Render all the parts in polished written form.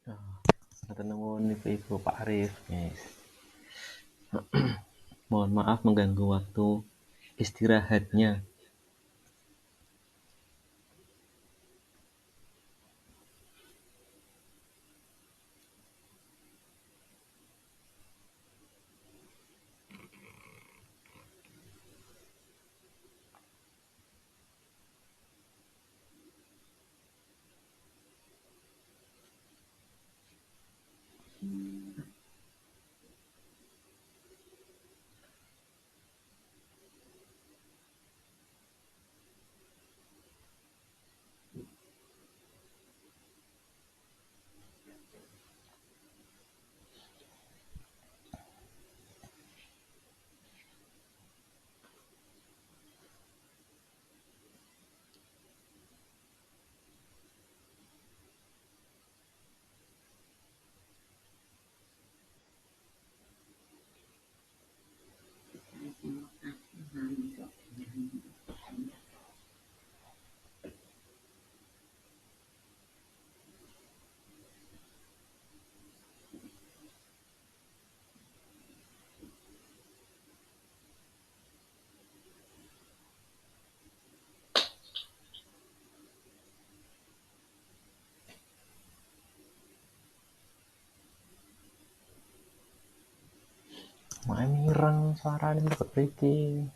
Matur nuwun Ibu Pak Arif. Yes. Mohon maaf mengganggu waktu istirahatnya. Mae mireng suarane kok mriki.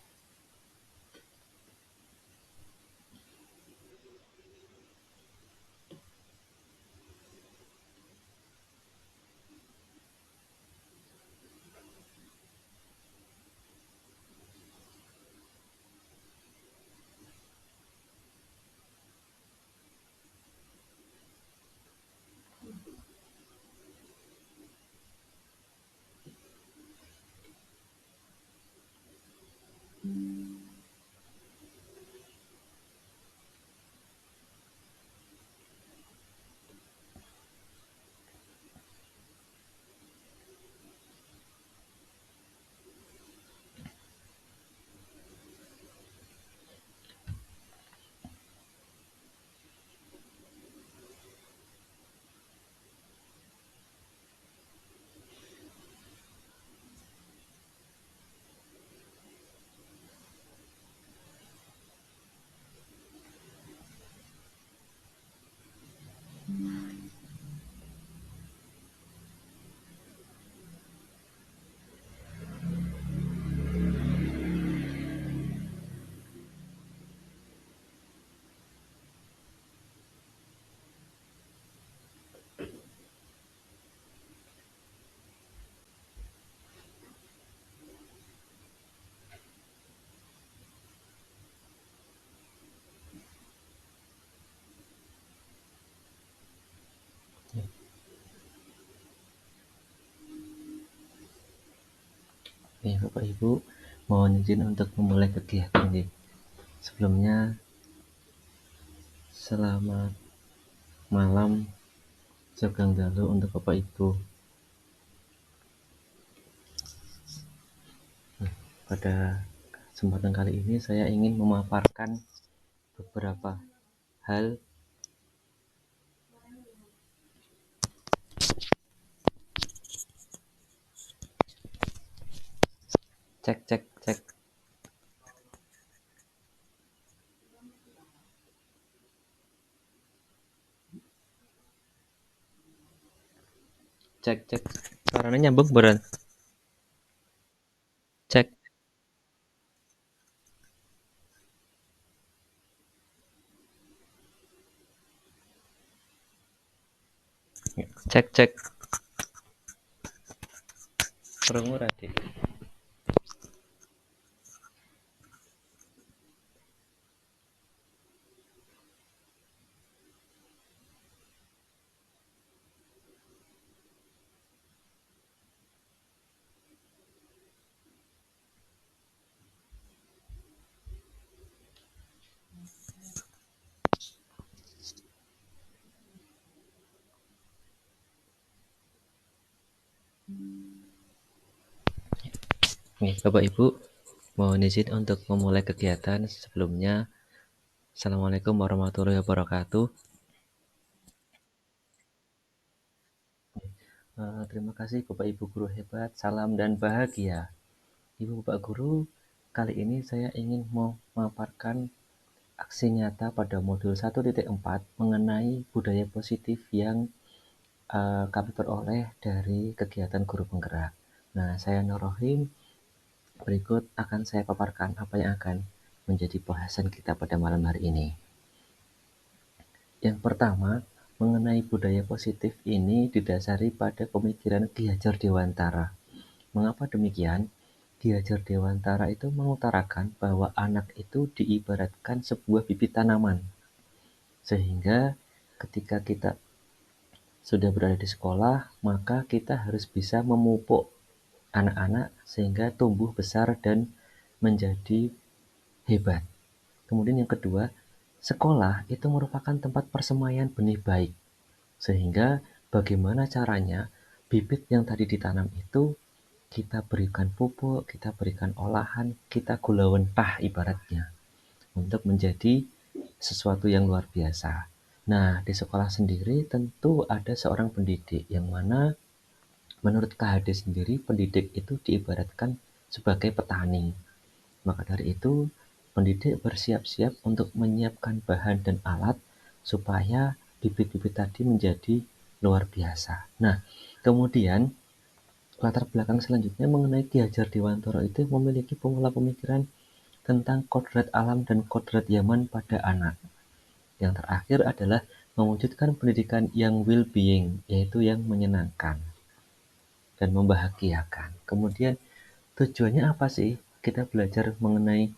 Nih, Bapak Ibu, mohon izin untuk memulai kegiatan nggih. Sebelumnya selamat malam Sugeng Dalu untuk Bapak Ibu. Pada kesempatan kali ini saya ingin memaparkan beberapa hal cek cek cek cek cek suaranya nyambung beran cek cek cek krungu ra Dik? Nih, Bapak Ibu, mohon izin untuk memulai kegiatan. Sebelumnya, Assalamualaikum warahmatullahi wabarakatuh. Terima kasih Bapak Ibu guru hebat, salam dan bahagia. Ibu Bapak Guru, kali ini saya ingin memaparkan aksi nyata pada modul 1.4 mengenai budaya positif yang kami peroleh dari kegiatan guru penggerak. Nah, saya Nur Rohim, berikut akan saya paparkan apa yang akan menjadi bahasan kita pada malam hari ini. Yang pertama, mengenai budaya positif ini didasari pada pemikiran Ki Hajar Dewantara. Mengapa demikian? Ki Hajar Dewantara itu mengutarakan bahwa anak itu diibaratkan sebuah bibit tanaman. Sehingga ketika kita sudah berada di sekolah, maka kita harus bisa memupuk anak-anak sehingga tumbuh besar dan menjadi hebat. Kemudian yang kedua, sekolah itu merupakan tempat persemaian benih baik. Sehingga bagaimana caranya bibit yang tadi ditanam itu kita berikan pupuk, kita berikan olahan, kita gula mentah ibaratnya untuk menjadi sesuatu yang luar biasa. Nah, di sekolah sendiri tentu ada seorang pendidik yang mana menurut KHD sendiri pendidik itu diibaratkan sebagai petani. Maka dari itu, pendidik bersiap-siap untuk menyiapkan bahan dan alat supaya bibit-bibit tadi menjadi luar biasa. Nah, kemudian latar belakang selanjutnya mengenai Ki Hajar Dewantara itu memiliki pola pemikiran tentang kodrat alam dan kodrat zaman pada anak. Yang terakhir adalah mewujudkan pendidikan yang well-being, yaitu yang menyenangkan dan membahagiakan. Kemudian tujuannya apa sih kita belajar mengenai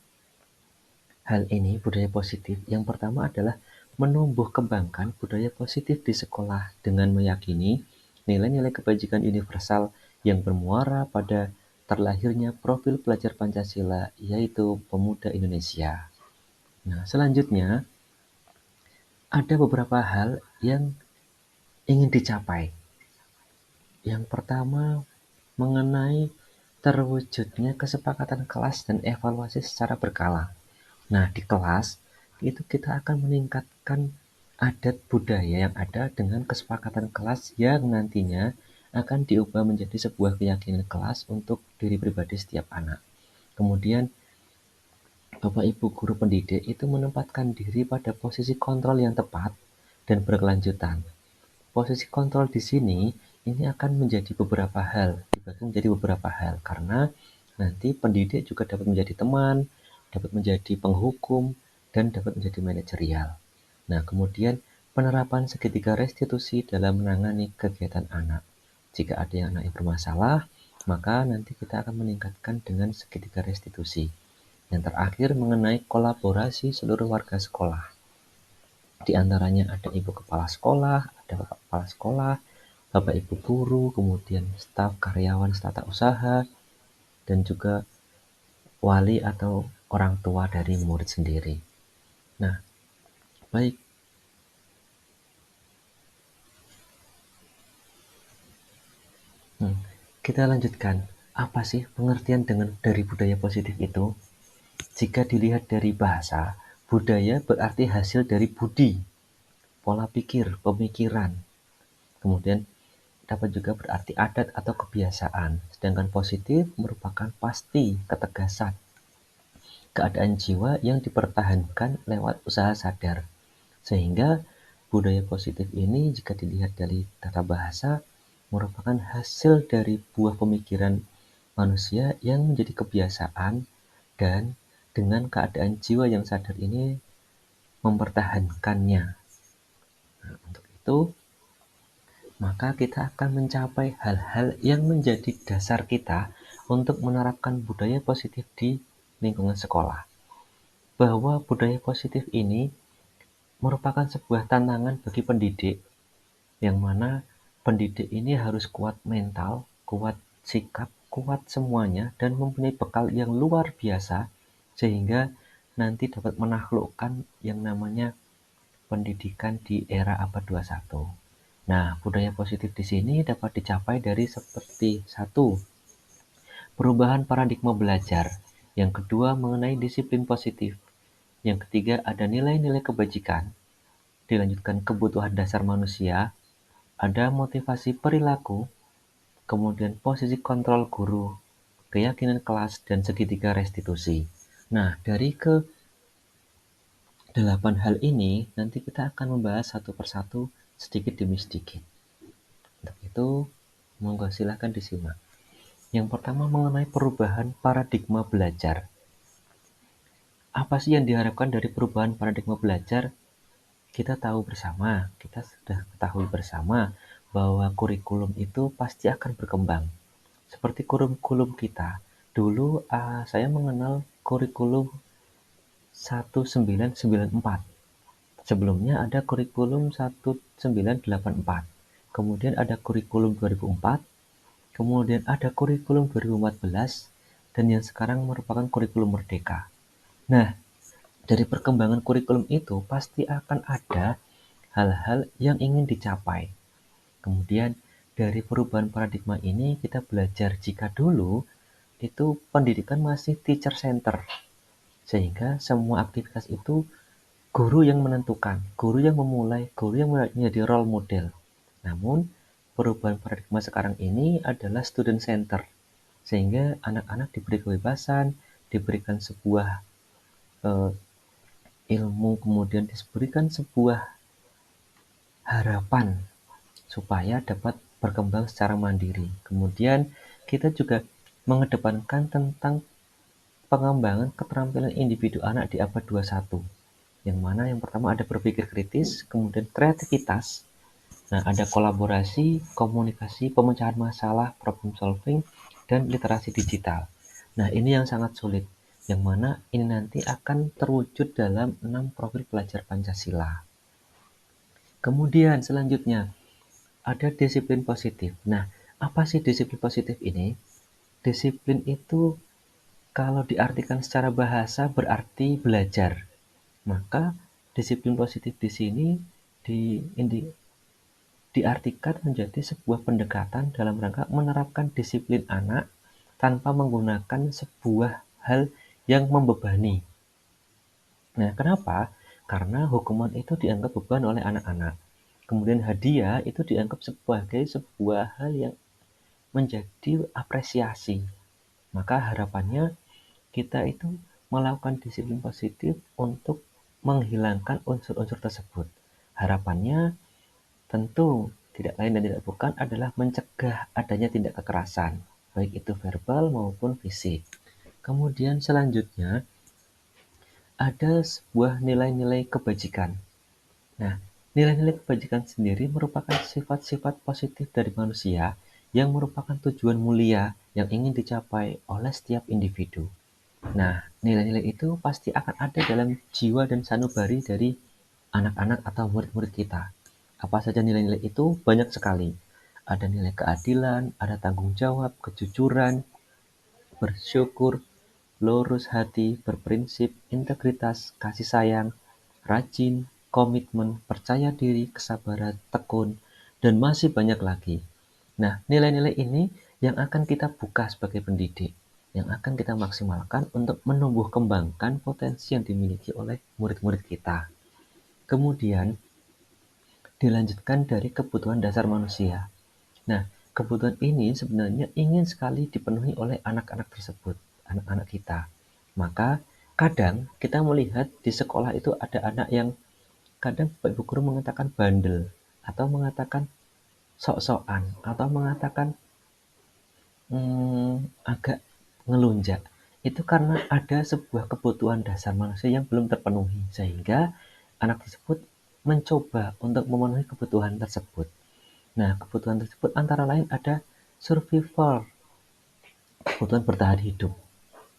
hal ini, budaya positif? Yang pertama adalah menumbuh kembangkan budaya positif di sekolah dengan meyakini nilai-nilai kebajikan universal yang bermuara pada terlahirnya profil pelajar Pancasila, yaitu pemuda Indonesia. Nah, selanjutnya ada beberapa hal yang ingin dicapai. Yang pertama, mengenai terwujudnya kesepakatan kelas dan evaluasi secara berkala. Nah, di kelas itu kita akan meningkatkan adat budaya yang ada dengan kesepakatan kelas yang nantinya akan diubah menjadi sebuah keyakinan kelas untuk diri pribadi setiap anak. Kemudian, Bapak Ibu guru pendidik itu menempatkan diri pada posisi kontrol yang tepat dan berkelanjutan. Posisi kontrol di sini ini akan menjadi beberapa hal, dibagi menjadi beberapa hal karena nanti pendidik juga dapat menjadi teman, dapat menjadi penghukum, dan dapat menjadi manajerial. Nah, kemudian penerapan segitiga restitusi dalam menangani kegiatan anak. Jika ada yang anaknya bermasalah, maka nanti kita akan meningkatkan dengan segitiga restitusi. Yang terakhir mengenai kolaborasi seluruh warga sekolah. Di antaranya ada ibu kepala sekolah, ada bapak kepala sekolah, bapak ibu guru, kemudian staf karyawan tata usaha, dan juga wali atau orang tua dari murid sendiri. Nah, baik. Kita lanjutkan. Apa sih pengertian dari budaya positif itu? Jika dilihat dari bahasa, budaya berarti hasil dari budi, pola pikir, pemikiran. Kemudian dapat juga berarti adat atau kebiasaan, sedangkan positif merupakan pasti, ketegasan, keadaan jiwa yang dipertahankan lewat usaha sadar. Sehingga budaya positif ini jika dilihat dari tata bahasa merupakan hasil dari buah pemikiran manusia yang menjadi kebiasaan dan dengan keadaan jiwa yang sadar ini mempertahankannya. Nah, untuk itu maka kita akan mencapai hal-hal yang menjadi dasar kita untuk menerapkan budaya positif di lingkungan sekolah. Bahwa budaya positif ini merupakan sebuah tantangan bagi pendidik, yang mana pendidik ini harus kuat mental, kuat sikap, kuat semuanya, dan mempunyai bekal yang luar biasa, sehingga nanti dapat menaklukkan yang namanya pendidikan di era abad 21. Nah, budaya positif di sini dapat dicapai dari seperti satu, perubahan paradigma belajar. Yang kedua, mengenai disiplin positif. Yang ketiga, ada nilai-nilai kebajikan. Dilanjutkan kebutuhan dasar manusia, ada motivasi perilaku, kemudian posisi kontrol guru, keyakinan kelas, dan segitiga restitusi. Nah, dari ke-8 hal ini, nanti kita akan membahas satu persatu sedikit demi sedikit. Untuk itu, monggo silahkan disimak. Yang pertama mengenai perubahan paradigma belajar. Apa sih yang diharapkan dari perubahan paradigma belajar? Kita tahu bersama, kita sudah ketahui bersama bahwa kurikulum itu pasti akan berkembang. Seperti kurikulum kita. Dulu saya mengenal kurikulum 1994. Sebelumnya ada kurikulum 1984. Kemudian ada kurikulum 2004. Kemudian ada kurikulum 2014. Dan yang sekarang merupakan kurikulum merdeka. Nah, dari perkembangan kurikulum itu pasti akan ada hal-hal yang ingin dicapai. Kemudian dari perubahan paradigma ini kita belajar jika dulu itu pendidikan masih teacher center, sehingga semua aktivitas itu guru yang menentukan, guru yang memulai, guru yang menjadi role model. Namun perubahan paradigma sekarang ini adalah student center, sehingga anak-anak diberi kebebasan, diberikan sebuah eh, ilmu, kemudian diberikan sebuah harapan supaya dapat berkembang secara mandiri. Kemudian kita juga mengedepankan tentang pengembangan keterampilan individu anak di abad 21, yang mana yang pertama ada berpikir kritis, kemudian kreativitas, nah ada kolaborasi, komunikasi, pemecahan masalah, problem solving, dan literasi digital. Nah ini yang sangat sulit, yang mana ini nanti akan terwujud dalam 6 profil pelajar Pancasila. Kemudian selanjutnya ada disiplin positif. Nah, apa sih disiplin positif ini? Disiplin itu kalau diartikan secara bahasa berarti belajar. Maka disiplin positif di sini di, diartikan menjadi sebuah pendekatan dalam rangka menerapkan disiplin anak tanpa menggunakan sebuah hal yang membebani. Nah, kenapa? Karena hukuman itu dianggap beban oleh anak-anak. Kemudian hadiah itu dianggap sebagai sebuah hal yang menjadi apresiasi. Maka harapannya kita itu melakukan disiplin positif untuk menghilangkan unsur-unsur tersebut. Harapannya tentu tidak lain dan tidak bukan adalah mencegah adanya tindak kekerasan, baik itu verbal maupun fisik. Kemudian selanjutnya ada sebuah nilai-nilai kebajikan. Nah, nilai-nilai kebajikan sendiri merupakan sifat-sifat positif dari manusia yang merupakan tujuan mulia yang ingin dicapai oleh setiap individu. Nah, nilai-nilai itu pasti akan ada dalam jiwa dan sanubari dari anak-anak atau murid-murid kita. Apa saja nilai-nilai itu? Banyak sekali. Ada nilai keadilan, ada tanggung jawab, kejujuran, bersyukur, lurus hati, berprinsip, integritas, kasih sayang, rajin, komitmen, percaya diri, kesabaran, tekun, dan masih banyak lagi. Nah, nilai-nilai ini yang akan kita buka sebagai pendidik, yang akan kita maksimalkan untuk menumbuh kembangkan potensi yang dimiliki oleh murid-murid kita. Kemudian, dilanjutkan dari kebutuhan dasar manusia. Nah, kebutuhan ini sebenarnya ingin sekali dipenuhi oleh anak-anak tersebut, anak-anak kita. Maka, kadang kita melihat di sekolah itu ada anak yang kadang Ibu Guru mengatakan bandel, atau mengatakan sok-sokan, atau mengatakan agak ngelunjak. Itu karena ada sebuah kebutuhan dasar manusia yang belum terpenuhi, sehingga anak tersebut mencoba untuk memenuhi kebutuhan tersebut. Nah, kebutuhan tersebut antara lain ada survival, kebutuhan bertahan hidup.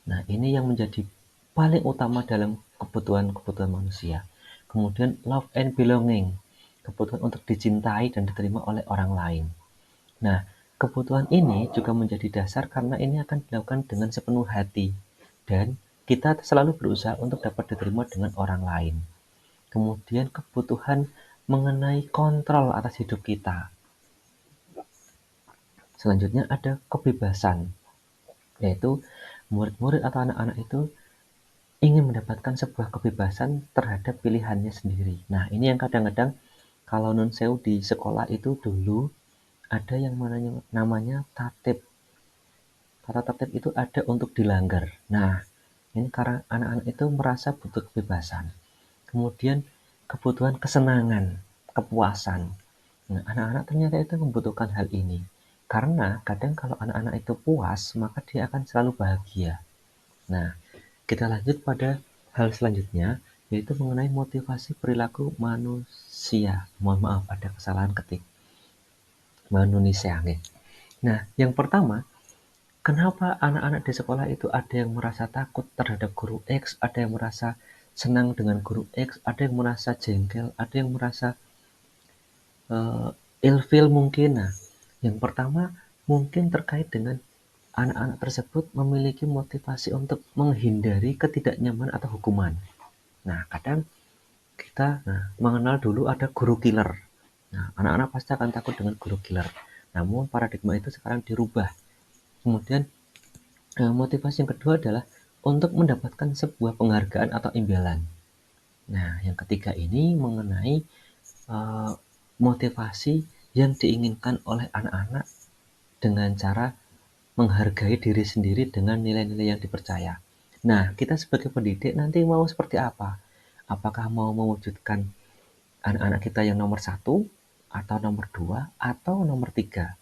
Nah, ini yang menjadi paling utama dalam kebutuhan-kebutuhan manusia. Kemudian love and belonging, kebutuhan untuk dicintai dan diterima oleh orang lain. Nah, kebutuhan ini juga menjadi dasar karena ini akan dilakukan dengan sepenuh hati dan kita selalu berusaha untuk dapat diterima dengan orang lain. Kemudian kebutuhan mengenai kontrol atas hidup kita. Selanjutnya ada kebebasan, yaitu murid-murid atau anak-anak itu ingin mendapatkan sebuah kebebasan terhadap pilihannya sendiri. Nah, ini yang kadang-kadang kalau non sewu di sekolah itu dulu ada yang namanya tatib. Tata tertib itu ada untuk dilanggar. Nah, ini karena anak-anak itu merasa butuh kebebasan. Kemudian kebutuhan kesenangan, kepuasan. Nah, anak-anak ternyata itu membutuhkan hal ini. Karena kadang kalau anak-anak itu puas, maka dia akan selalu bahagia. Nah, kita lanjut pada hal selanjutnya, yaitu mengenai motivasi perilaku manusia. Mohon maaf, ada kesalahan ketik. Manusia. Nah, yang pertama, kenapa anak-anak di sekolah itu ada yang merasa takut terhadap guru X, ada yang merasa senang dengan guru X, ada yang merasa jengkel, ada yang merasa ilfil mungkin. Nah, yang pertama mungkin terkait dengan anak-anak tersebut memiliki motivasi untuk menghindari ketidaknyamanan atau hukuman. Nah, kadang kita mengenal dulu ada guru killer. Nah, anak-anak pasti akan takut dengan guru killer. Namun paradigma itu sekarang dirubah. Kemudian motivasi yang kedua adalah untuk mendapatkan sebuah penghargaan atau imbalan. Nah, yang ketiga ini mengenai uh, motivasi yang diinginkan oleh anak-anak dengan cara menghargai diri sendiri dengan nilai-nilai yang dipercaya. Nah, kita sebagai pendidik nanti mau seperti apa? Apakah mau mewujudkan anak-anak kita yang nomor satu, atau nomor dua, atau nomor tiga?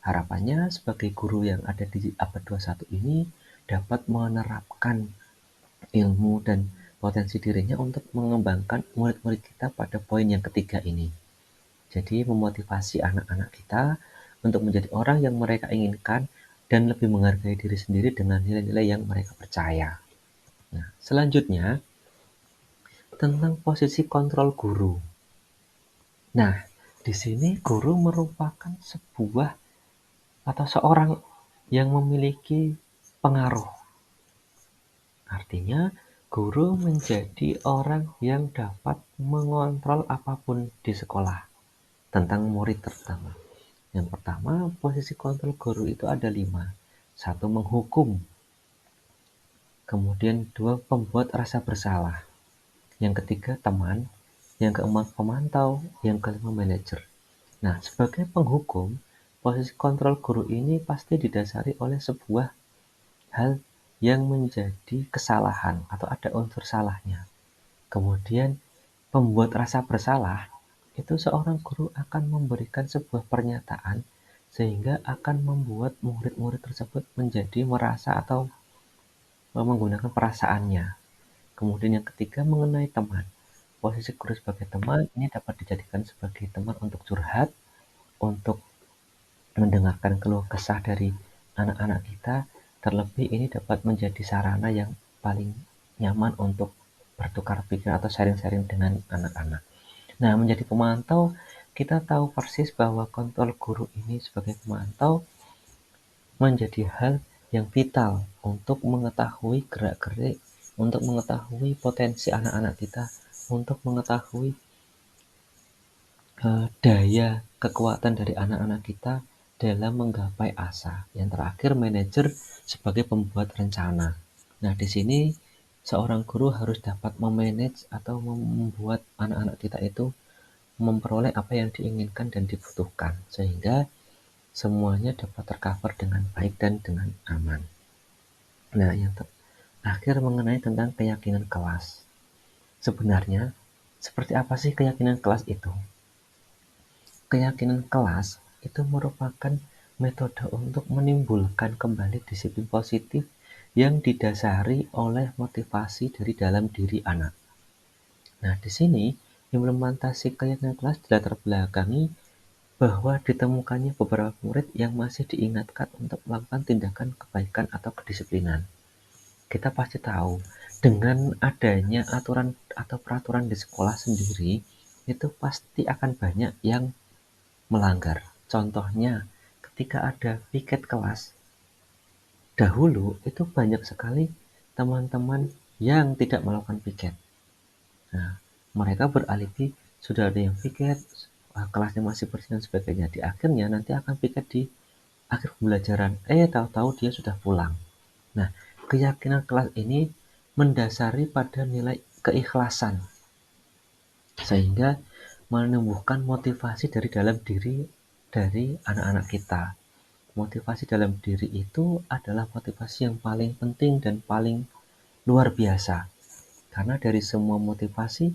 Harapannya sebagai guru yang ada di abad 21 ini dapat menerapkan ilmu dan potensi dirinya untuk mengembangkan murid-murid kita pada poin yang ketiga ini. Jadi memotivasi anak-anak kita untuk menjadi orang yang mereka inginkan dan lebih menghargai diri sendiri dengan nilai-nilai yang mereka percaya. Nah, selanjutnya tentang posisi kontrol guru. Nah, di sini guru merupakan sebuah atau seorang yang memiliki pengaruh. Artinya, guru menjadi orang yang dapat mengontrol apapun di sekolah, tentang murid terutama. Yang pertama, posisi kontrol guru itu ada 5. Satu, menghukum. Kemudian 2, pembuat rasa bersalah. Yang ketiga, teman. Yang keempat, pemantau. Yang kelima, manajer. Nah, sebagai penghukum, posisi kontrol guru ini pasti didasari oleh sebuah hal yang menjadi kesalahan atau ada unsur salahnya. Kemudian pembuat rasa bersalah itu seorang guru akan memberikan sebuah pernyataan sehingga akan membuat murid-murid tersebut menjadi merasa atau menggunakan perasaannya. Kemudian yang ketiga mengenai teman. Posisi guru sebagai teman ini dapat dijadikan sebagai teman untuk curhat, untuk mendengarkan keluh kesah dari anak-anak kita, terlebih ini dapat menjadi sarana yang paling nyaman untuk bertukar pikiran atau sharing-sharing dengan anak-anak. Nah, menjadi pemantau, kita tahu persis bahwa kontrol guru ini sebagai pemantau menjadi hal yang vital untuk mengetahui gerak-gerik, untuk mengetahui potensi anak-anak kita, untuk mengetahui daya kekuatan dari anak-anak kita dalam menggapai asa. Yang terakhir, manajer sebagai pembuat rencana. Nah, di sini seorang guru harus dapat memanage atau membuat anak-anak kita itu memperoleh apa yang diinginkan dan dibutuhkan, sehingga semuanya dapat tercover dengan baik dan dengan aman. Nah, yang terakhir mengenai tentang keyakinan kelas. Sebenarnya, seperti apa sih keyakinan kelas itu? Keyakinan kelas itu merupakan metode untuk menimbulkan kembali disiplin positif yang didasari oleh motivasi dari dalam diri anak. Nah, di sini implementasi keyakinan kelas dilatar belakangi bahwa ditemukannya beberapa murid yang masih diingatkan untuk melakukan tindakan kebaikan atau kedisiplinan. Kita pasti tahu, dengan adanya aturan atau peraturan di sekolah sendiri, itu pasti akan banyak yang melanggar. Contohnya, ketika ada piket kelas, dahulu itu banyak sekali teman-teman yang tidak melakukan piket. Nah, mereka beralibi sudah ada yang piket, kelasnya masih bersih dan sebagainya. Di akhirnya nanti akan piket di akhir pembelajaran. Tahu-tahu dia sudah pulang. Nah, keyakinan kelas ini mendasari pada nilai keikhlasan, sehingga menumbuhkan motivasi dari dalam diri dari anak-anak kita. Motivasi dalam diri itu adalah motivasi yang paling penting dan paling luar biasa. Karena dari semua motivasi,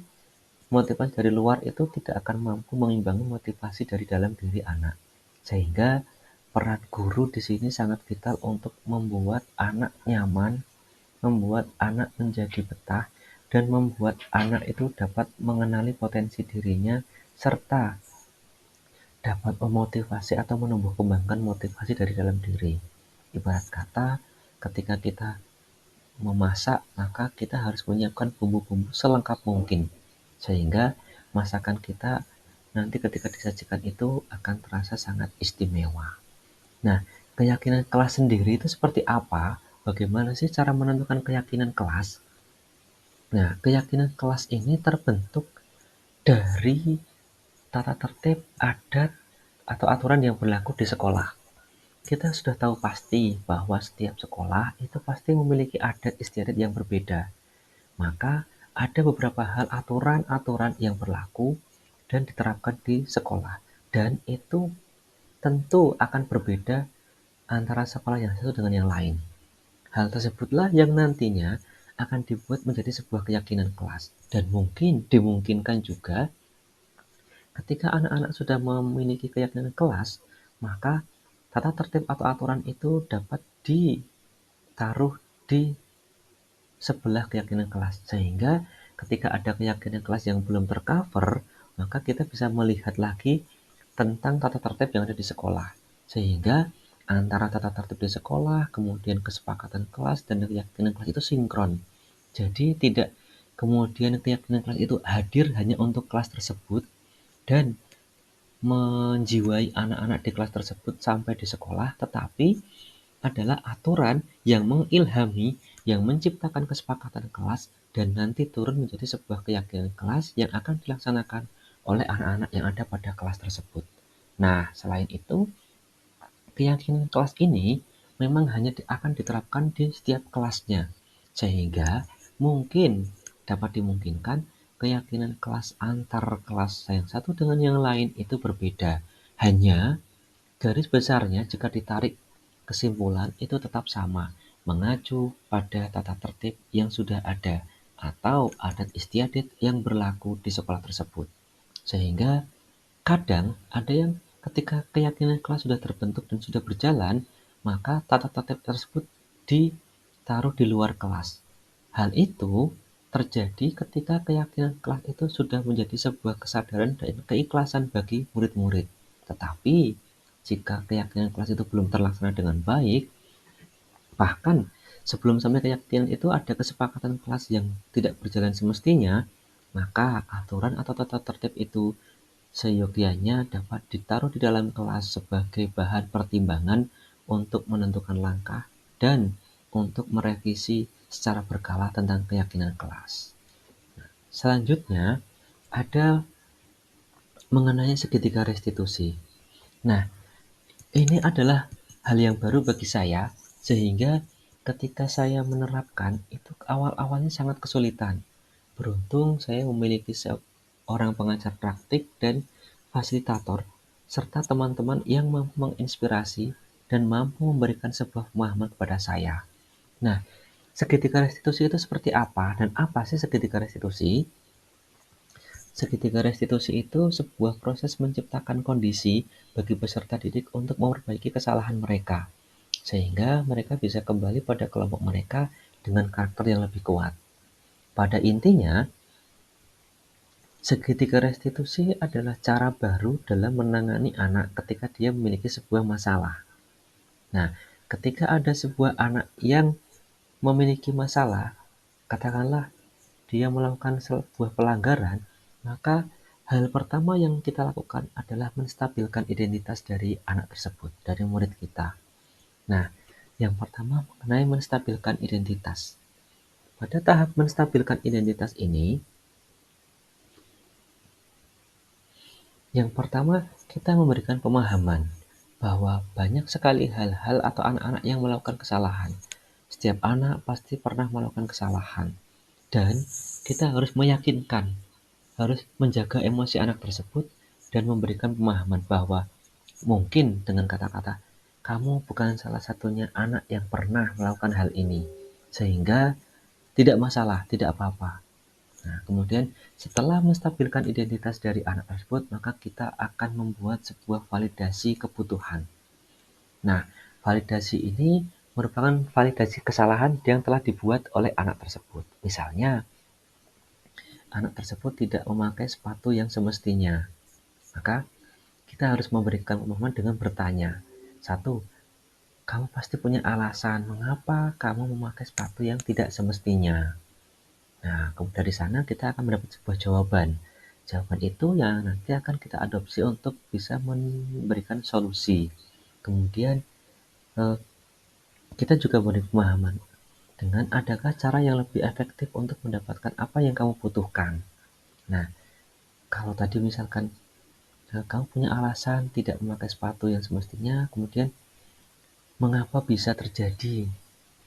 motivasi dari luar itu tidak akan mampu mengimbangi motivasi dari dalam diri anak. Sehingga peran guru di sini sangat vital untuk membuat anak nyaman, membuat anak menjadi betah, dan membuat anak itu dapat mengenali potensi dirinya serta dapat memotivasi atau menumbuh kembangkan motivasi dari dalam diri. Ibarat kata, ketika kita memasak, maka kita harus menyiapkan bumbu-bumbu selengkap mungkin, sehingga masakan kita nanti ketika disajikan itu akan terasa sangat istimewa. Nah, keyakinan kelas sendiri itu seperti apa? Bagaimana sih cara menentukan keyakinan kelas? Nah, keyakinan kelas ini terbentuk dari tata tertib, adat, atau aturan yang berlaku di sekolah. Kita sudah tahu pasti bahwa setiap sekolah itu pasti memiliki adat istiadat yang berbeda. Maka ada beberapa hal aturan-aturan yang berlaku dan diterapkan di sekolah. Dan itu tentu akan berbeda antara sekolah yang satu dengan yang lain. Hal tersebutlah yang nantinya akan dibuat menjadi sebuah keyakinan kelas. Dan mungkin dimungkinkan juga ketika anak-anak sudah memiliki keyakinan kelas, maka tata tertib atau aturan itu dapat ditaruh di sebelah keyakinan kelas. Sehingga ketika ada keyakinan kelas yang belum tercover, maka kita bisa melihat lagi tentang tata tertib yang ada di sekolah. Sehingga antara tata tertib di sekolah, kemudian kesepakatan kelas, dan keyakinan kelas itu sinkron. Jadi tidak kemudian keyakinan kelas itu hadir hanya untuk kelas tersebut dan menjiwai anak-anak di kelas tersebut sampai di sekolah, tetapi adalah aturan yang mengilhami, yang menciptakan kesepakatan kelas, dan nanti turun menjadi sebuah keyakinan kelas yang akan dilaksanakan oleh anak-anak yang ada pada kelas tersebut. Nah, selain itu, keyakinan kelas ini memang hanya akan diterapkan di setiap kelasnya, sehingga mungkin dapat dimungkinkan keyakinan kelas antar kelas yang satu dengan yang lain itu berbeda. Hanya garis besarnya jika ditarik kesimpulan itu tetap sama, mengacu pada tata tertib yang sudah ada atau adat istiadat yang berlaku di sekolah tersebut. Sehingga kadang ada yang ketika keyakinan kelas sudah terbentuk dan sudah berjalan, maka tata tertib tersebut ditaruh di luar kelas. Hal itu terjadi ketika keyakinan kelas itu sudah menjadi sebuah kesadaran dan keikhlasan bagi murid-murid. Tetapi jika keyakinan kelas itu belum terlaksana dengan baik, bahkan sebelum sampai keyakinan itu ada kesepakatan kelas yang tidak berjalan semestinya, maka aturan atau tata tertib itu seyogianya dapat ditaruh di dalam kelas sebagai bahan pertimbangan untuk menentukan langkah dan untuk merevisi secara berkala tentang keyakinan kelas. Selanjutnya, ada mengenai segitiga restitusi. Nah, ini adalah hal yang baru bagi saya, sehingga ketika saya menerapkan itu awal-awalnya sangat kesulitan. Beruntung saya memiliki seorang pengajar praktik dan fasilitator, serta teman-teman yang mampu menginspirasi dan mampu memberikan sebuah pemahaman kepada saya. Nah, segitiga restitusi itu seperti apa dan apa sih segitiga restitusi? Segitiga restitusi itu sebuah proses menciptakan kondisi bagi peserta didik untuk memperbaiki kesalahan mereka, sehingga mereka bisa kembali pada kelompok mereka dengan karakter yang lebih kuat. Pada intinya, segitiga restitusi adalah cara baru dalam menangani anak ketika dia memiliki sebuah masalah. Nah, ketika ada sebuah anak yang memiliki masalah, katakanlah dia melakukan sebuah pelanggaran, maka hal pertama yang kita lakukan adalah menstabilkan identitas dari anak tersebut, dari murid kita. Nah, yang pertama mengenai menstabilkan identitas. Pada tahap menstabilkan identitas ini, yang pertama kita memberikan pemahaman bahwa banyak sekali hal-hal atau anak-anak yang melakukan kesalahan. Setiap anak pasti pernah melakukan kesalahan. Dan kita harus meyakinkan, harus menjaga emosi anak tersebut dan memberikan pemahaman bahwa Mungkin dengan kata-kata, "Kamu bukan salah satunya anak yang pernah melakukan hal ini, sehingga tidak masalah, tidak apa-apa." Nah, kemudian setelah menstabilkan identitas dari anak tersebut, maka kita akan membuat sebuah validasi kebutuhan. Nah, validasi ini merupakan validasi kesalahan yang telah dibuat oleh anak tersebut. Misalnya, anak tersebut tidak memakai sepatu yang semestinya. Maka kita harus memberikan pemahaman dengan bertanya. Satu, kamu pasti punya alasan mengapa kamu memakai sepatu yang tidak semestinya. Nah, dari sana kita akan mendapat sebuah jawaban. Jawaban itu yang nanti akan kita adopsi untuk bisa memberikan solusi. Kemudian eh, kita juga beri pemahaman dengan adakah cara yang lebih efektif untuk mendapatkan apa yang kamu butuhkan. Nah, kalau tadi misalkan kamu punya alasan tidak memakai sepatu yang semestinya, kemudian mengapa bisa terjadi?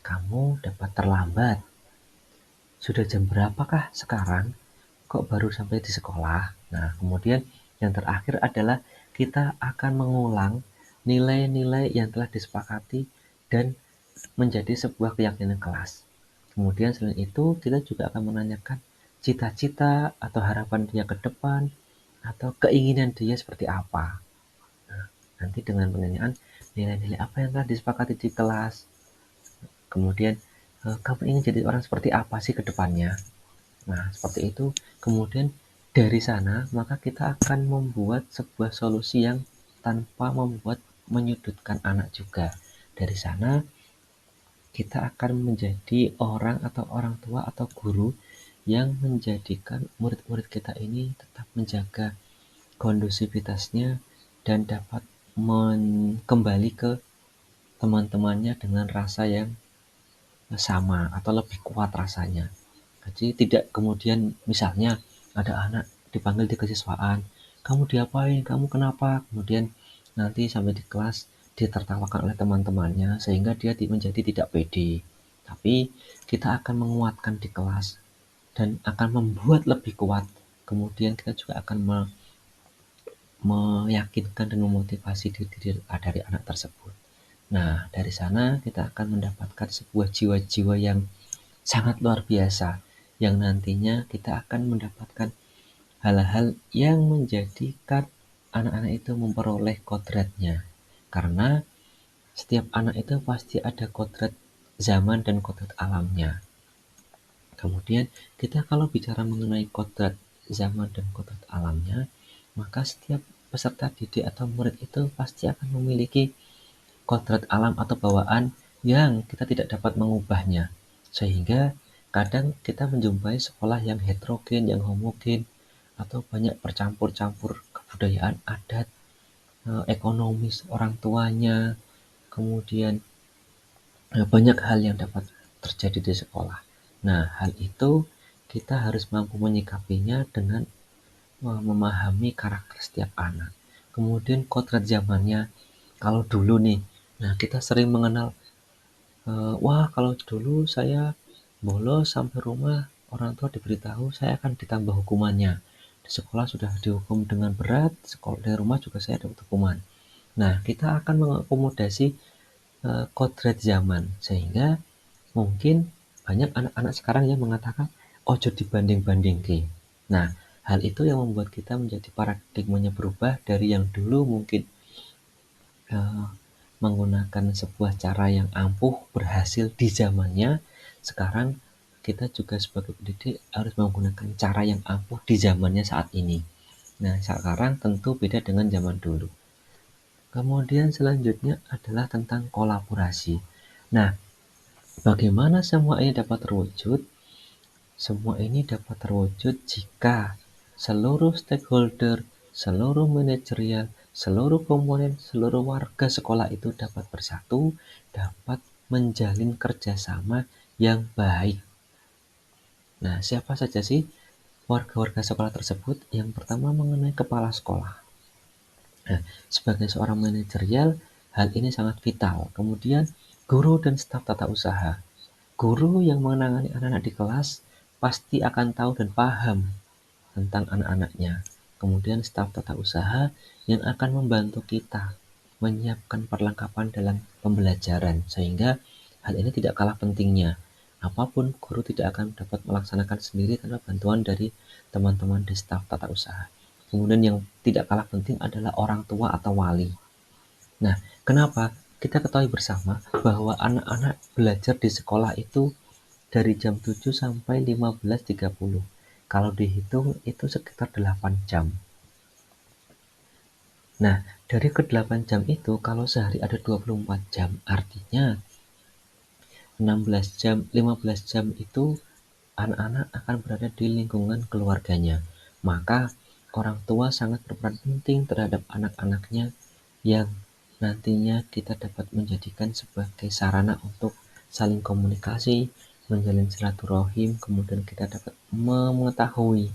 Kamu dapat terlambat. Sudah jam berapakah sekarang? Kok baru sampai di sekolah? Nah, kemudian yang terakhir adalah kita akan mengulang nilai-nilai yang telah disepakati dan menjadi sebuah keyakinan kelas. Kemudian selain itu, kita juga akan menanyakan cita-cita atau harapan dia ke depan atau keinginan dia seperti apa. Nah, nanti dengan penanyaan nilai-nilai apa yang telah disepakati di kelas, kemudian kamu ingin jadi orang seperti apa sih ke depannya. Nah, seperti itu. Kemudian dari sana, maka kita akan membuat sebuah solusi yang tanpa membuat menyudutkan anak juga. Dari sana, kita akan menjadi orang atau orang tua atau guru yang menjadikan murid-murid kita ini tetap menjaga kondusivitasnya dan dapat kembali ke teman-temannya dengan rasa yang sama atau lebih kuat rasanya. Jadi tidak kemudian misalnya ada anak dipanggil di kesiswaan, "Kamu diapain? Kamu kenapa?" Kemudian nanti sampai di kelas ditertawakan oleh teman-temannya sehingga dia menjadi tidak pede. Tapi kita akan menguatkan di kelas dan akan membuat lebih kuat. Kemudian kita juga akan meyakinkan dan memotivasi diri dari anak tersebut. Nah, dari sana kita akan mendapatkan sebuah jiwa-jiwa yang sangat luar biasa, yang nantinya kita akan mendapatkan hal-hal yang menjadikan anak-anak itu memperoleh kodratnya. Karena setiap anak itu pasti ada kodrat zaman dan kodrat alamnya. Kemudian kita kalau bicara mengenai kodrat zaman dan kodrat alamnya, maka setiap peserta didik atau murid itu pasti akan memiliki kodrat alam atau bawaan yang kita tidak dapat mengubahnya. Sehingga kadang kita menjumpai sekolah yang heterogen, yang homogen, atau banyak bercampur-campur kebudayaan, adat, ekonomis orang tuanya, kemudian banyak hal yang dapat terjadi di sekolah. Nah, hal itu kita harus mampu menyikapinya dengan memahami karakter setiap anak. Kemudian kodrat zamannya, kalau dulu nih, nah kita sering mengenal, wah kalau dulu saya bolos sampai rumah, orang tua diberitahu saya akan ditambah hukumannya. Di sekolah sudah dihukum dengan berat, sekolah dari rumah juga saya dapat hukuman. Nah, kita akan mengakomodasi kodrat zaman, sehingga mungkin banyak anak-anak sekarang yang mengatakan, ojo dibanding-bandingke. Nah, hal itu yang membuat kita menjadi paradigmanya berubah dari yang dulu mungkin eh, menggunakan sebuah cara yang ampuh berhasil di zamannya. Sekarang kita juga sebagai pendidik harus menggunakan cara yang ampuh di zamannya saat ini. Nah, sekarang tentu beda dengan zaman dulu. Kemudian selanjutnya adalah tentang kolaborasi. Nah, bagaimana semua ini dapat terwujud? Semua ini dapat terwujud jika seluruh stakeholder, seluruh manajerial, seluruh komponen, seluruh warga sekolah itu dapat bersatu, dapat menjalin kerjasama yang baik. Nah, siapa saja sih warga-warga sekolah tersebut? Yang pertama mengenai kepala sekolah. Nah, sebagai seorang manajerial, hal ini sangat vital. Kemudian, guru dan staf tata usaha. Guru yang menangani anak-anak di kelas pasti akan tahu dan paham tentang anak-anaknya. kemudian staf tata usaha yang akan membantu kita menyiapkan perlengkapan dalam pembelajaran, sehingga hal ini tidak kalah pentingnya. Apapun, guru tidak akan dapat melaksanakan sendiri tanpa bantuan dari teman-teman di staf tata usaha. Kemudian yang tidak kalah penting adalah orang tua atau wali. Nah, kenapa? Kita ketahui bersama bahwa anak-anak belajar di sekolah itu dari jam 7 sampai 15.30. Kalau dihitung itu sekitar 8 jam. Nah, dari ke-8 jam itu kalau sehari ada 24 jam, artinya 16 jam, 15 jam itu anak-anak akan berada di lingkungan keluarganya. Maka orang tua sangat berperan penting terhadap anak-anaknya yang nantinya kita dapat menjadikan sebagai sarana untuk saling komunikasi, menjalin silaturahim, kemudian kita dapat mengetahui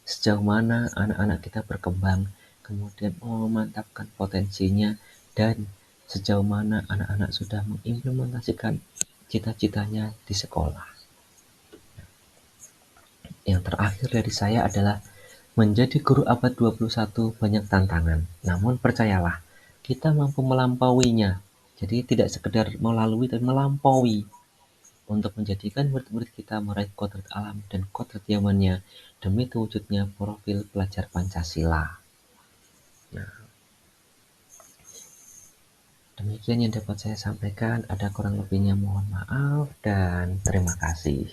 sejauh mana anak-anak kita berkembang, kemudian memantapkan potensinya, dan sejauh mana anak-anak sudah mengimplementasikan cita-citanya di sekolah. Yang terakhir dari saya adalah menjadi guru abad 21 banyak tantangan, namun percayalah, kita mampu melampauinya. Jadi tidak sekedar melalui dan melampaui untuk menjadikan murid-murid kita meraih kodrat alam dan kodrat zamannya demi terwujudnya profil pelajar Pancasila. Nah, demikian yang dapat saya sampaikan. Ada kurang lebihnya mohon maaf dan terima kasih.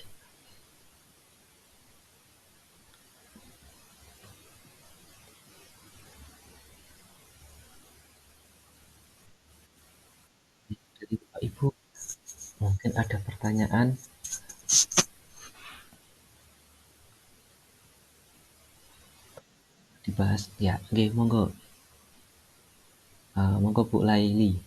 Jadi Bapak Ibu, mungkin ada pertanyaan dibahas ya, nggih monggo. Monggo Bu Laili.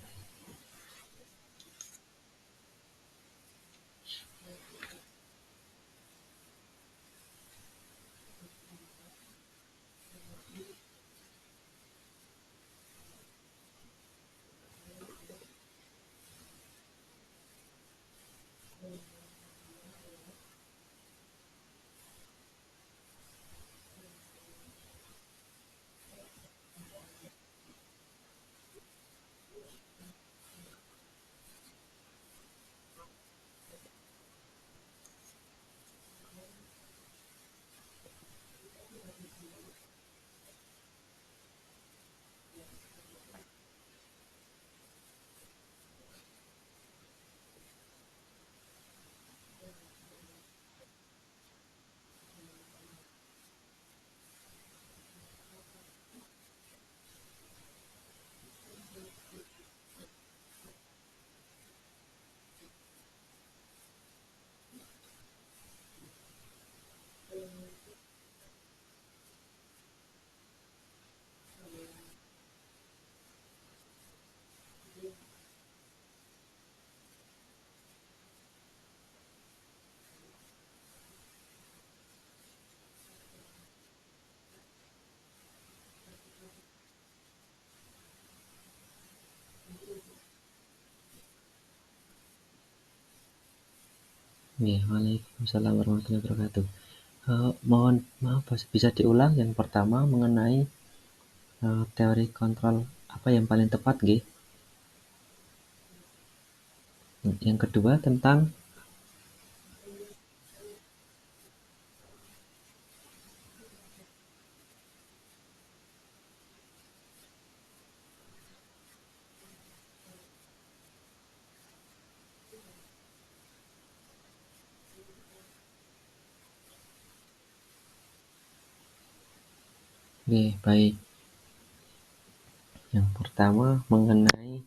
Nggih, waalaikumsalam warahmatullahi wabarakatuh. Mohon maaf bisa diulang yang pertama mengenai teori kontrol apa yang paling tepat nggih? Yang kedua tentang nggih, baik. Yang pertama mengenai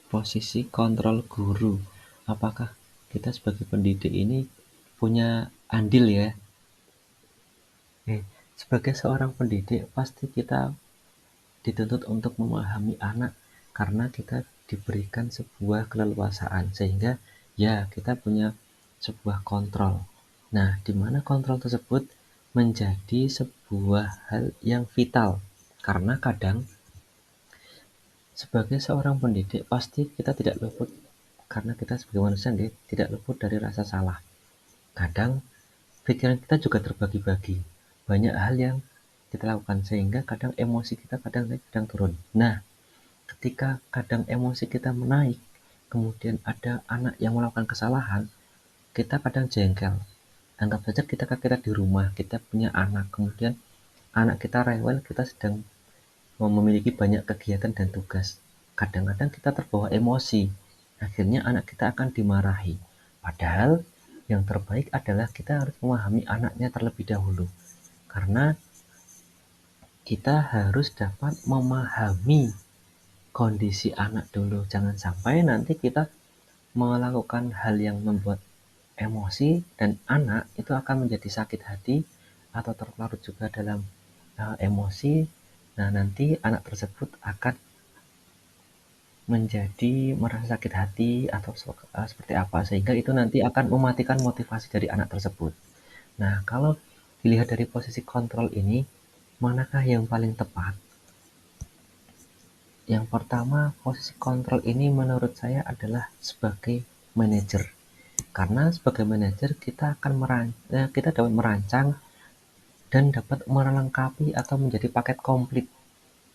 posisi kontrol guru. Apakah kita sebagai pendidik ini punya andil ya? Sebagai seorang pendidik pasti kita dituntut untuk memahami anak karena kita diberikan sebuah keleluasaan sehingga ya kita punya sebuah kontrol. Nah, di mana kontrol tersebut menjadi sebuah hal yang vital karena kadang sebagai seorang pendidik pasti kita tidak luput karena kita sebagai manusia tidak luput dari rasa salah. Kadang pikiran kita juga terbagi-bagi. Banyak hal yang kita lakukan sehingga kadang emosi kita kadang naik, kadang turun. Nah, ketika kadang emosi kita menaik, kemudian ada anak yang melakukan kesalahan, kita kadang jengkel. Anggap saja kita di rumah, kita punya anak, kemudian anak kita rewel, kita sedang memiliki banyak kegiatan dan tugas. Kadang-kadang kita terbawa emosi, akhirnya anak kita akan dimarahi. Padahal yang terbaik adalah kita harus memahami anaknya terlebih dahulu. Karena kita harus dapat memahami kondisi anak dulu. Jangan sampai nanti kita melakukan hal yang membuat emosi dan anak itu akan menjadi sakit hati atau terlarut juga dalam emosi. Nah, nanti anak tersebut akan menjadi merasa sakit hati atau seperti apa, sehingga itu nanti akan mematikan motivasi dari anak tersebut. Nah, kalau dilihat dari posisi kontrol ini, manakah yang paling tepat? Yang pertama, posisi kontrol ini menurut saya adalah sebagai manajer. Karena sebagai manajer kita dapat merancang dan dapat melengkapi atau menjadi paket komplit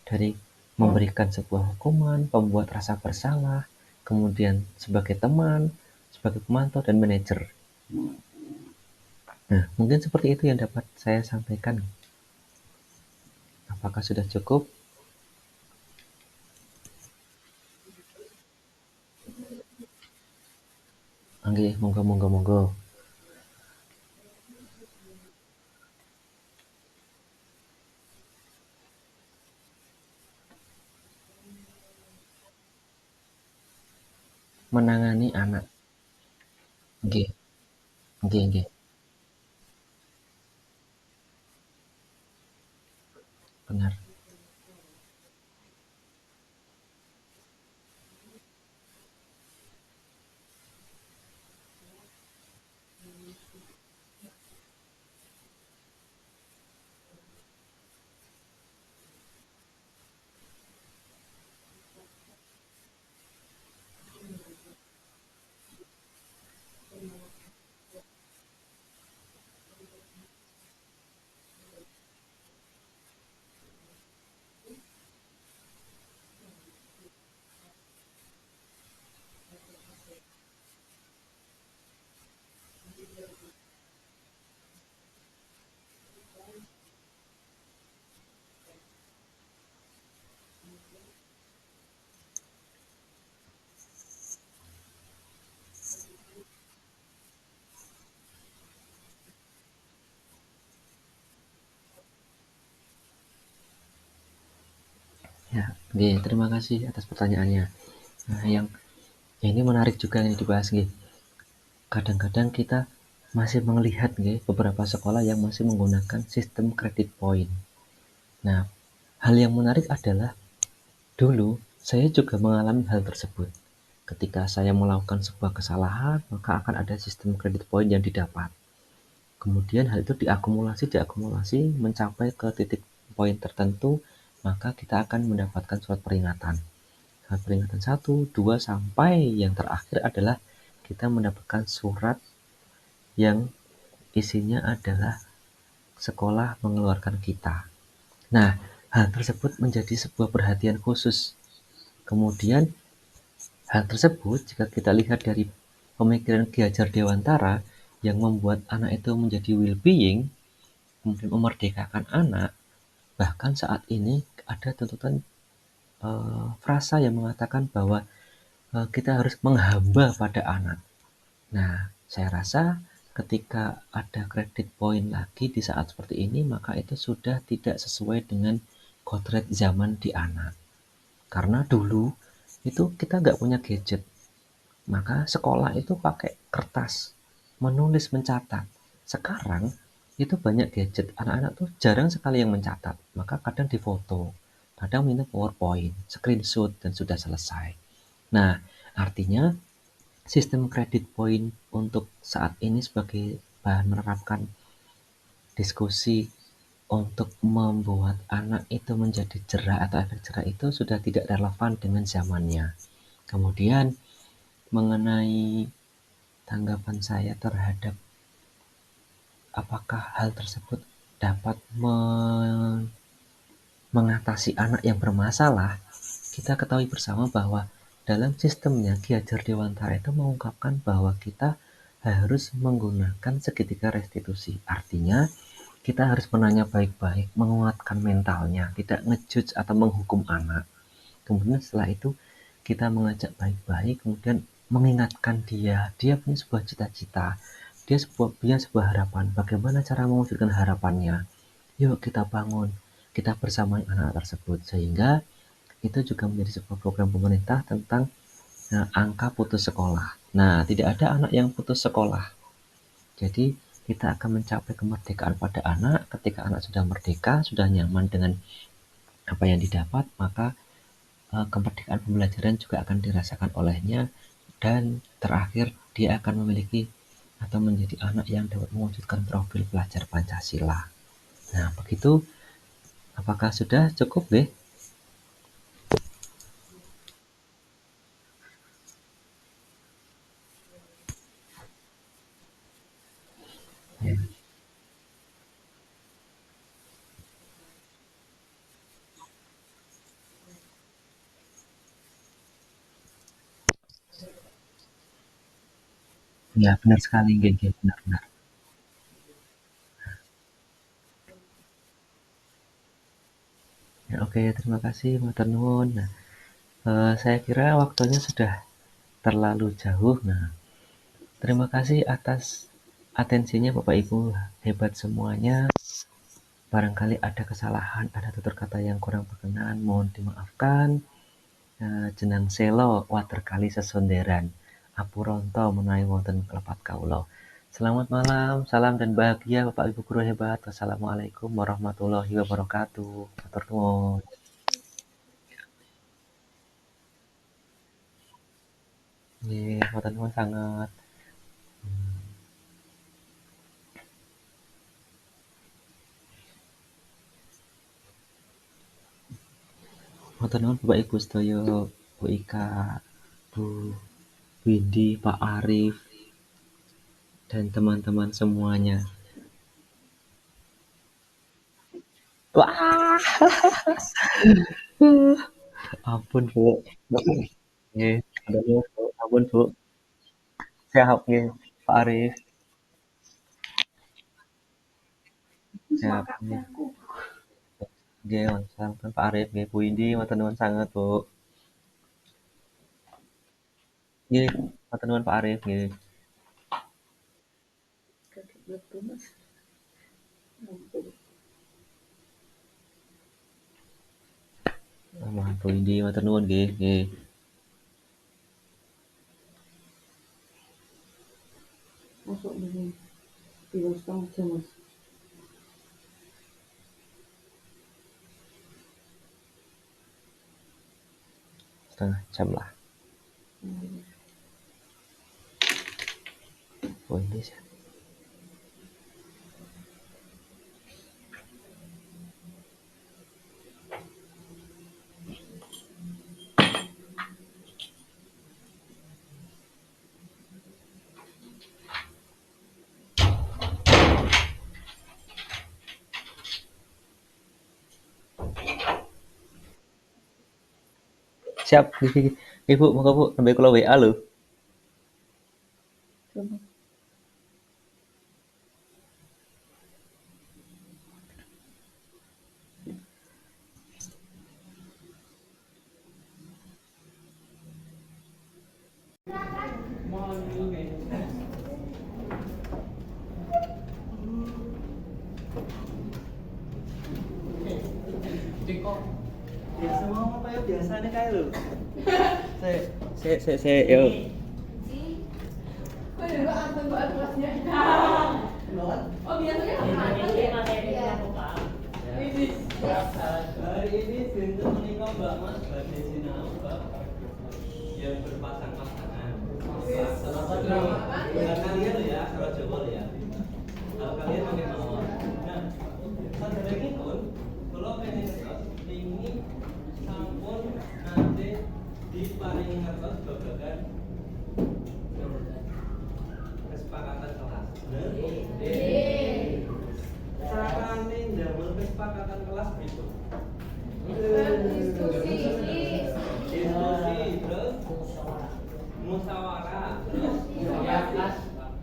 dari memberikan sebuah hukuman, membuat rasa bersalah, kemudian sebagai teman, sebagai pemantau dan manajer. Nah, mungkin seperti itu yang dapat saya sampaikan. Apakah sudah cukup? Oke, monggo monggo monggo. Menangani anak. Oke, oke, oke. Benar. Ya, oke, terima kasih atas pertanyaannya. Nah, yang ini menarik juga yang dibahas, nggih. Kadang-kadang kita masih melihat nggih, beberapa sekolah yang masih menggunakan sistem kredit point. Nah, hal yang menarik adalah dulu saya juga mengalami hal tersebut. Ketika saya melakukan sebuah kesalahan, maka akan ada sistem kredit point yang didapat. Kemudian hal itu diakumulasi mencapai ke titik poin tertentu, maka kita akan mendapatkan surat peringatan. Surat peringatan 1, 2, sampai yang terakhir adalah kita mendapatkan surat yang isinya adalah sekolah mengeluarkan kita. Nah, hal tersebut menjadi sebuah perhatian khusus. Kemudian, hal tersebut jika kita lihat dari pemikiran Ki Hajar Dewantara yang membuat anak itu menjadi well-being, kemudian memerdekakan anak, bahkan saat ini ada tuntutan frasa yang mengatakan bahwa kita harus menghamba pada anak. Nah, saya rasa ketika ada kredit poin lagi di saat seperti ini, maka itu sudah tidak sesuai dengan kodrat zaman di anak. Karena dulu itu kita nggak punya gadget, maka sekolah itu pakai kertas, menulis, mencatat. Sekarang itu banyak gadget, anak-anak tuh jarang sekali yang mencatat, maka kadang difoto, kadang minta PowerPoint, screenshot, dan sudah selesai. Nah, artinya sistem kredit poin untuk saat ini sebagai bahan menerapkan diskusi untuk membuat anak itu menjadi jerah atau efek jerah itu sudah tidak relevan dengan zamannya. Kemudian mengenai tanggapan saya terhadap apakah hal tersebut dapat mengatasi anak yang bermasalah? Kita ketahui bersama bahwa dalam sistemnya Ki Hajar Dewantara itu mengungkapkan bahwa kita harus menggunakan segitiga restitusi. Artinya, kita harus menanya baik-baik, menguatkan mentalnya, tidak ngejudge atau menghukum anak. Kemudian setelah itu kita mengajak baik-baik, kemudian mengingatkan dia punya sebuah cita-cita, dia punya sebuah harapan. Bagaimana cara mewujudkan harapannya? Yuk kita bangun, kita bersamai anak tersebut, sehingga itu juga menjadi sebuah program pemerintah tentang angka putus sekolah. Nah, tidak ada anak yang putus sekolah. Jadi, kita akan mencapai kemerdekaan pada anak. Ketika anak sudah merdeka, sudah nyaman dengan apa yang didapat, maka kemerdekaan pembelajaran juga akan dirasakan olehnya, dan terakhir dia akan memiliki atau menjadi anak yang dapat mewujudkan profil pelajar Pancasila. Nah, begitu. Apakah sudah cukup, deh? Ya, ya benar sekali, Gege. Benar-benar. Ya, oke, terima kasih, Matur nuwun. Nah, saya kira waktunya sudah terlalu jauh. Nah, terima kasih atas atensinya Bapak Ibu, hebat semuanya. Barangkali ada kesalahan, ada tutur kata yang kurang berkenan, mohon dimaafkan. Jeneng selo waterkali sesonderan, apuronto menawi wonten klepat kawula. Selamat malam, salam dan bahagia Bapak Ibu guru hebat. Wassalamualaikum warahmatullahi wabarakatuh. Matur nuwun. Nggih, matur nuwun sanget. Matur nuwun Bapak Ibu sedaya, Bu Ika, Bu Windy, Pak Arif, dan teman-teman semuanya. Wah, ampun Bu. Nggih, matur nuwun Bu. Ampun Bu. Siap nggih, Pak Arif. Siap nggih. Nggih, sampun Pak Arif nggih, Bu Windy matur nuwun sanget Bu. Nggih, matur nuwun Pak Arif nggih. Bu Windy matur nuwun nggih, nggih. Masuk dulu. 3,5 jam, Mas. Setengah jam lah. Bu Windy siap. Siap nggih. Nggih Bu, monggo Bu, nembe kula WA lho. Coba. Ya semua kayak biasanya kayak lho. Saya yo. Oh ya, Mbak, anteng Mbak kelasnya. Oh, biasanya ini. Hari ini sinten menika Mbak Mas badhe sinau Mbak yang berpasang-pasangan. Salah kalian lo ya, salah Jawa lo ya. Kalau kalian pakai mawon. Nah, saderengipun kula pengen ngertos ini sampun nate diparingi ngertos babagan kesepakatan kelas. Bener? kesepakatan kelas berikut. Diskusi. Terus musyawarah, terus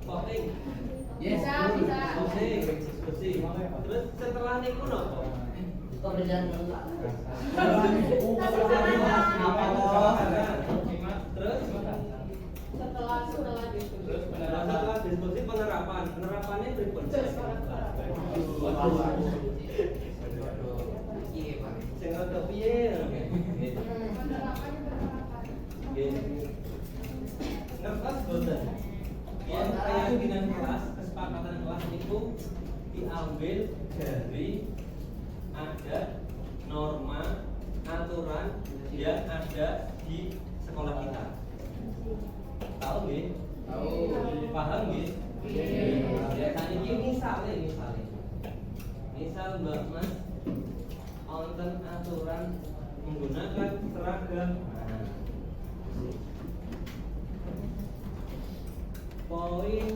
voting. Bisa. Diskusi. Terus setelah niku nopo? Pekerjaan Terus setelah diskusi penerapannya berikut. Sing rada piye? Ngertos boten? Ya, keyakinan kelas, kesepakatan kelas itu diambil dari ada norma, aturan yang ada di sekolah kita. Tahu nggih? Tahu. Paham nggih? Ya, tadi ini misal Mbak Mas wonten aturan menggunakan seragam. Poin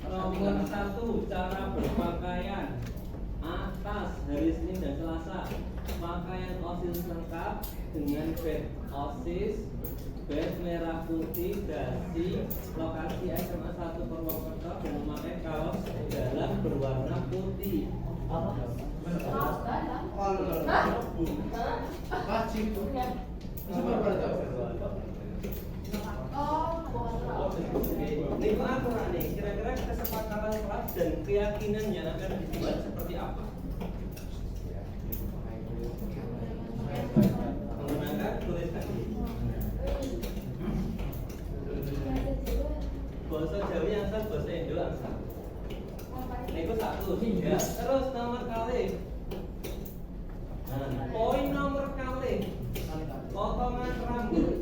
nomor 1, cara berpakaian. Atas hari Senin dan Selasa, pakaian OSIS lengkap dengan bed OSIS, bed merah putih, dasi, lokasi SMA 1 Purwokerto dan memakai kaos dalam berwarna putih. Ini aturan nih, kira-kira kesepakatan kelas dan keyakinan yang akan dibuat seperti apa? Menggunakan tulis tadi. Bahasa Jawa yang sah, bahasa Indo yang sah. Itu 1, ya. Terus nomor kali. Poin nomor kali. Potongan rambut.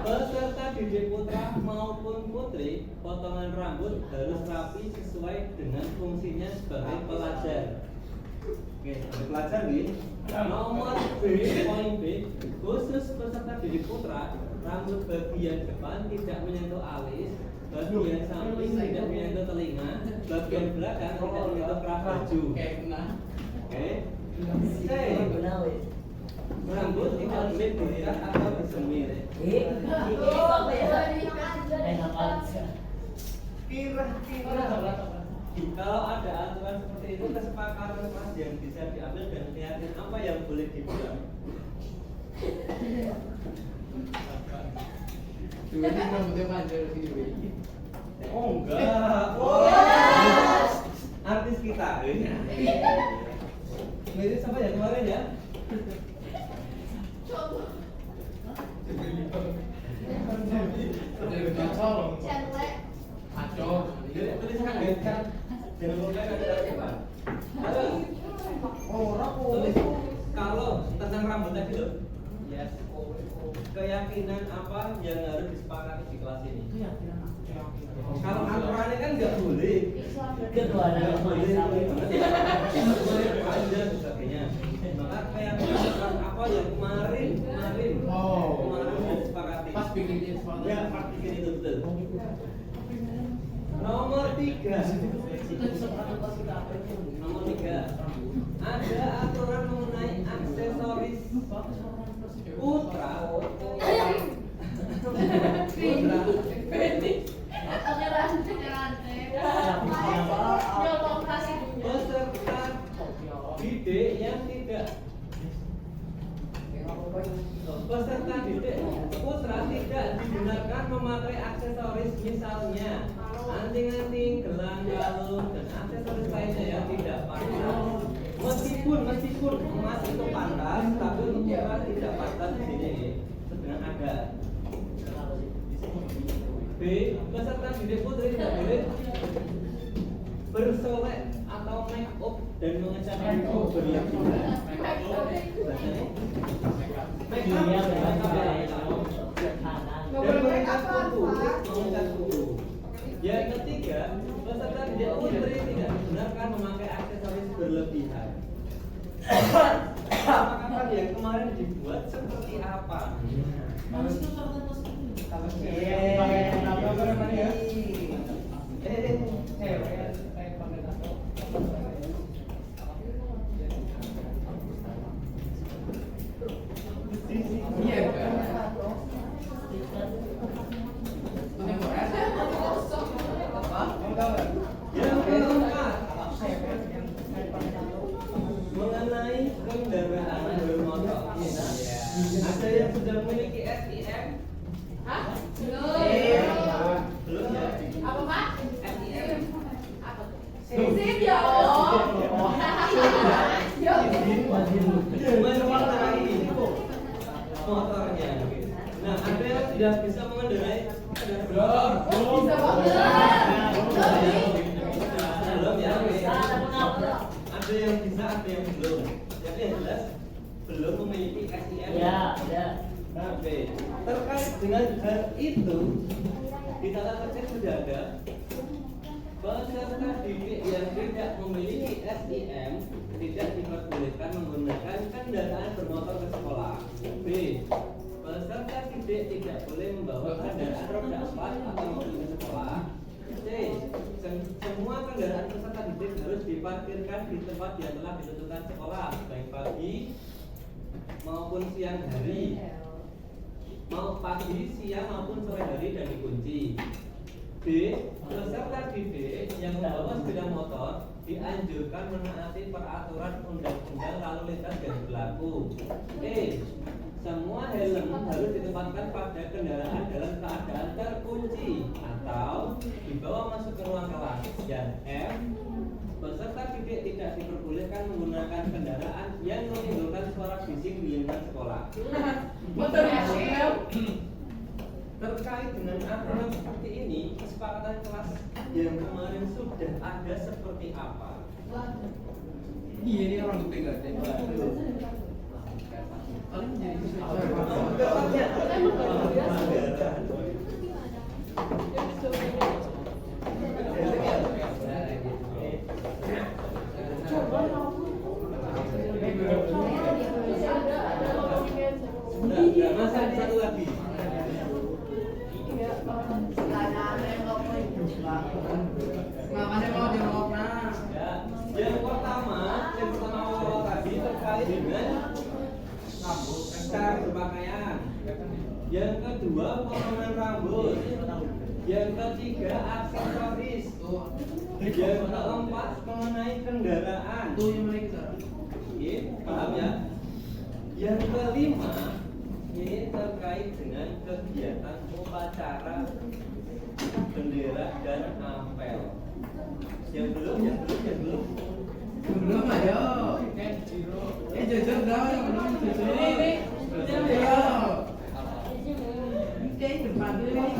Peserta didik putra maupun putri, potongan rambut harus rapi sesuai dengan fungsinya sebagai pelajar. Oke, sebagai pelajar nih. Nomor B, poin B, khusus peserta didik putra, rambut bagian depan tidak menyentuh alis, bagian samping tidak menyentuh telinga, bagian belakang tidak menyentuh kerah baju. Oke. C, rambut tidak boleh dilihat atau disemir. Kira-kira kalau ada aturan seperti itu, kesepakatan kelas yang bisa diambil dan keyakinan apa yang boleh dibuat? Oh enggak. Artis kita. Mirip sama yang kemarin ya? Tulisan kan? Jangan lupa kan? Tulis kalau tentang rambut tadi loh. Yes. Keyakinan apa yang harus disepakati di kelas ini? Kalau aturannya kan nggak boleh. Nggak boleh panjang dan sebagainya. Maka keyakinan apa yang kemarin sudah disepakati. Pas bikin itu betul. Nomor 3. Ada aturan mengenai aksesoris putra. Peserta didik yang tidak peserta didik putra tidak dibenarkan memakai aksesoris, misalnya anting-anting, gelang, kalung, dan aksesoris lainnya yang tidak pantas. Meskipun emas itu pantas, tapi untuk putra tidak pantas di sini. Sedang ada. B, peserta didik putri tidak boleh bersolek atau make up dan mengecat rambut berlebihan. Dan mengecat kuku. Yang ketiga, peserta didik putri tidak dibenarkan memakai aksesoris berlebihan. Kesepakatan yang kemarin dibuat seperti apa? Belum ya? Ada yang bisa, ada yang belum. Jadi yang jelas belum memiliki SIM. Ya. Oke. Terkait dengan hal itu, di tata tertib sudah ada peserta didik yang tidak memiliki SIM tidak diperbolehkan menggunakan kendaraan bermotor ke sekolah. B. Peserta didik tidak boleh membawa kendaraan roda 4 atau mobil ke sekolah. C. Semua kendaraan peserta didik harus diparkirkan di tempat yang telah ditentukan sekolah, baik pagi maupun siang hari, mau pagi, siang maupun sore hari, dan dikunci. D. Peserta didik yang membawa sepeda motor dianjurkan menaati peraturan undang-undang lalu lintas yang berlaku. E. Semua helm harus ditempatkan pada kendaraan dalam keadaan terkunci atau dibawa masuk ke ruang kelas. Dan F. Peserta didik tidak diperbolehkan menggunakan kendaraan yang menimbulkan suara bising di lingkungan sekolah. Motor SIM. Terkait dengan aturan seperti ini, kesepakatan kelas yang kemarin sudah ada seperti apa? Iya, ini orang ketiga. Masa satu lagi. Yang pertama awal tadi terkait dengan cara berpakaian. Yang kedua potongan rambut. Yang ketiga aksesoris. Yang keempat mengenai kendaraan. Oke, paham ya? Yang kelima ini terkait dengan kegiatan upacara bendera dan apel. Yang belum. Belum ayo. Jujur dong, yang belum jujur. Ayo. Ini depan dulu nih.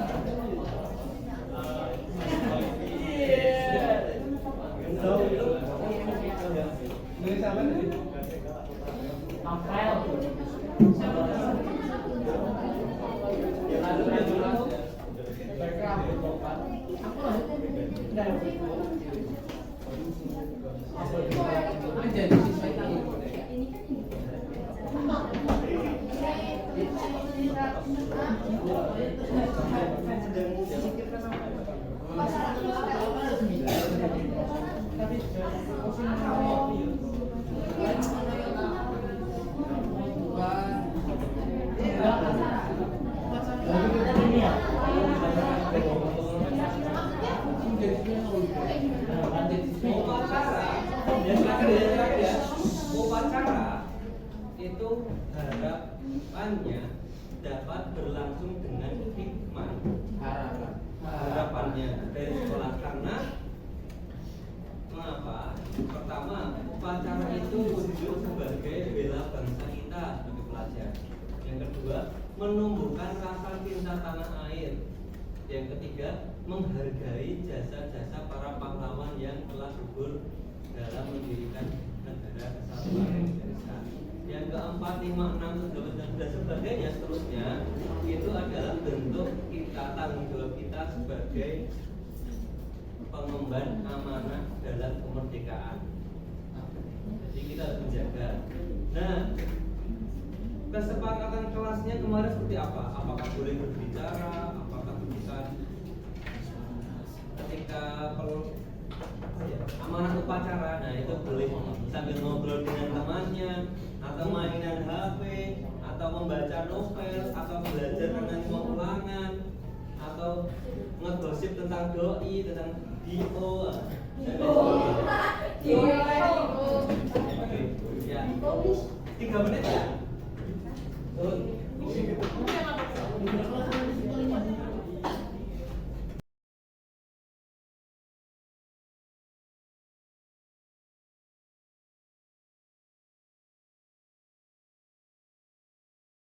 Upacara itu harapannya dapat berlangsung dengan hikmah. Harapannya dari sekolah karena mengapa? Pertama, upacara itu wujud sebagai bela bangsa kita sebagai pelajar. Yang kedua, menumbuhkan rasa cinta tanah air. Yang ketiga, menghargai jasa-jasa para pahlawan yang telah gugur dalam mendirikan negara kesatuan Indonesia. Yang keempat, 5, 6, 7, dan sebagainya seterusnya itu adalah bentuk kita, tanggung jawab kita sebagai pengemban amanah dalam kemerdekaan. Jadi kita harus menjaga. Nah, kesepakatan kelasnya kemarin seperti apa? Apakah boleh berbicara? Apakah ketika amanah upacara, nah itu boleh sambil ngobrol dengan temannya, atau mainan HP, atau membaca novel, atau belajar dengan ulangan, atau ngegosip tentang doi, tentang dio, dan sebagainya. Ya, 3 menit ya.